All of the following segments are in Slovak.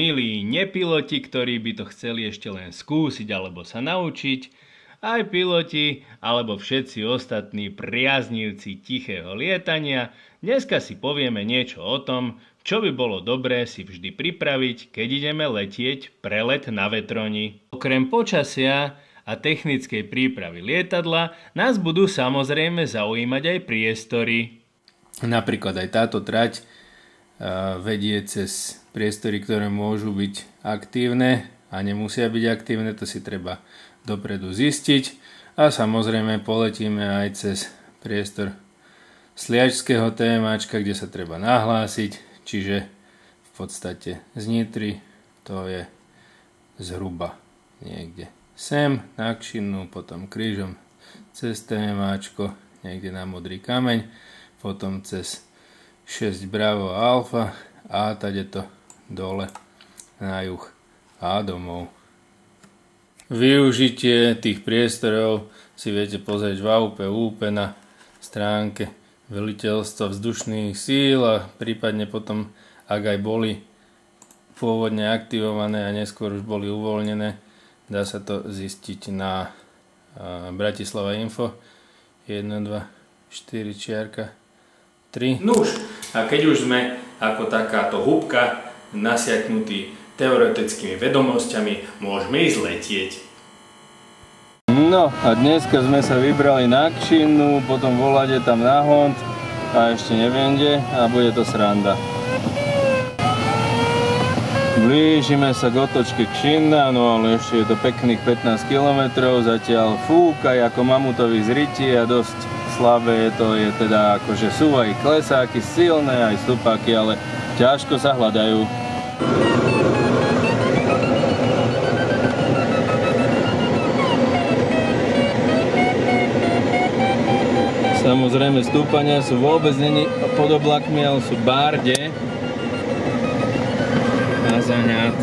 milí nepiloti, ktorí by to chceli ešte len skúsiť alebo sa naučiť, aj piloti alebo všetci ostatní priaznivci tichého lietania, dneska si povieme niečo o tom, čo by bolo dobré si vždy pripraviť, keď ideme letieť prelet na vetroni. Okrem počasia a technickej prípravy lietadla nás budú samozrejme zaujímať aj priestory. Napríklad aj táto trať vedie cez priestory, ktoré môžu byť aktívne a nemusia byť aktívne, to si treba dopredu zistiť. A samozrejme poletíme aj cez priestor sliačského témačka, kde sa treba nahlásiť, čiže v podstate z Nitry to je zhruba niekde sem na Kšinu, potom krížom cez témačko niekde na Modrý kameň, potom cez 6 Bravo Alfa a tady to dole na juh a domov. Využitie tých priestorov si viete pozrieť v AUP na stránke Veliteľstva vzdušných síl a prípadne potom, ak aj boli pôvodne aktivované a neskôr už boli uvoľnené, dá sa to zistiť na Bratislava Info 1, 2, 4, 3. Nuž, a keď už sme ako takáto húbka nasiaknutí teoretickými vedomosťami, môžeme ísť letieť. No a dneska sme sa vybrali na Kšinu, potom voláte tam na Hont a ešte neviem kde a bude to sranda. Blížime sa k otočke Kšina, no ale ešte je to pekných 15 km, zatiaľ fúka ako mamutový zrytie a dosť slabé je teda akože sú aj klesáky silné, aj stupáky, ale ťažko sa hľadajú. Samozrejme stúpania sú vôbec není pod oblakmi, ale sú bárde. A zaňat,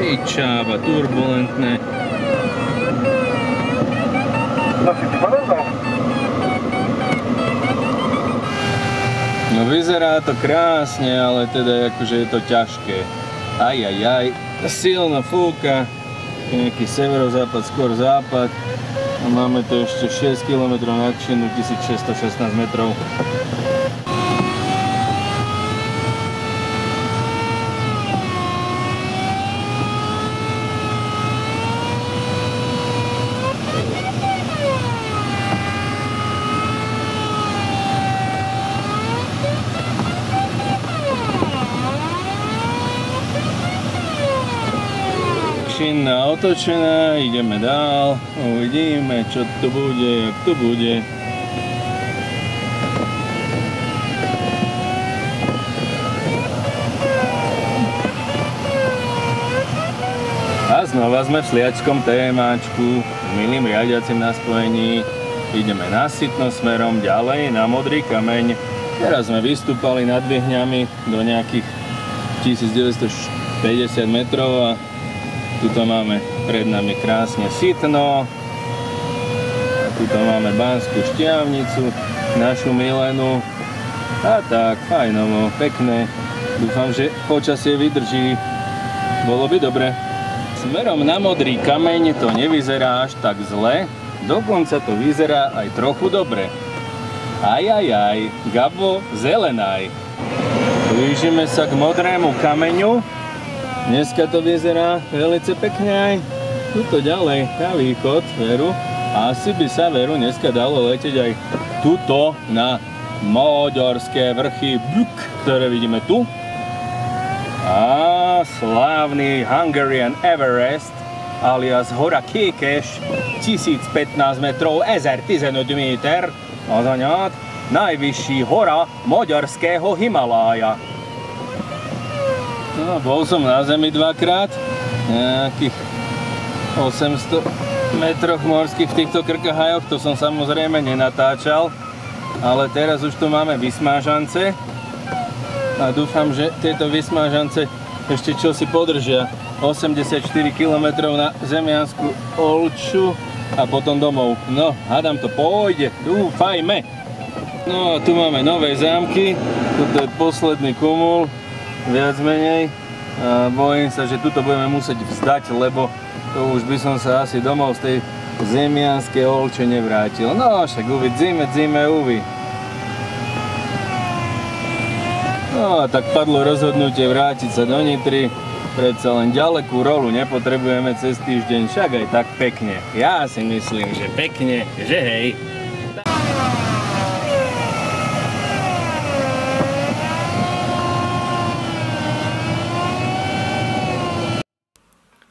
pičába, turbulentné. No vyzerá to krásne, ale teda akože je to ťažké. Ajajaj, silno fúka, nejaký severozápad, skôr západ. A máme tu ešte 6 km na Kšinu, 1616 metrov. Kšina otočená, ideme dál, uvidíme čo to bude, jak to bude. A znova sme v sliačskom témačku, s milým riadiacim na spojení. Ideme na Sitno smerom ďalej na Modrý kameň. Teraz sme vystúpali nad Vyhňami do nejakých 1950 metrov a tuto máme pred nami krásne Sitno. A tuto máme Banskú Štiavnicu, našu milenú. A tak, fajnovo, pekné. Dúfam, že počasie vydrží. Bolo by dobre. Smerom na Modrý kameň to nevyzerá až tak zle. Dokonca to vyzerá aj trochu dobre. Ajajaj, Gabo Zelenaj. Blížime sa k Modrému kameňu. Dneska to vyzerá veľmi pekne aj tuto ďalej na východ, veru. Asi by sa, veru, dneska dalo letieť aj tuto na Moďorské vrchy Buk, ktoré vidíme tu. A slávny Hungarian Everest, alias hora Kékes, 1015 metrov, 1015 méter, a zaňát najvyšší hora Moďorského Himalája. No, bol som na zemi dvakrát, nejakých 800 metroch morských v týchto krkahajoch, to som samozrejme nenatáčal, ale teraz už tu máme vysmážance a dúfam, že tieto vysmážance ešte čosi podržia. 84 km na Zemiansku Olču a potom domov. No, hádam to pôjde, dúfajme. No a tu máme nové zámky, toto je posledný kumul, viac menej. Bojím sa, že tuto budeme musieť vzdať, lebo to už by som sa asi domov z tej zemianskej Olče nevrátil. No, však zime, uvi. No a tak padlo rozhodnutie vrátiť sa do Nitry. Predsa len ďalekú rolu nepotrebujeme cez týždeň, však aj tak pekne. Ja si myslím, že pekne, že hej.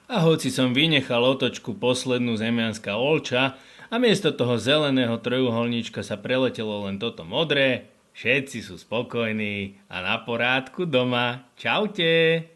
A hoci som vynechal otočku poslednú zemianská Olča a miesto toho zeleného trojuholníčka sa preletelo len toto modré, všetci sú spokojní a na porádku doma. Čaute!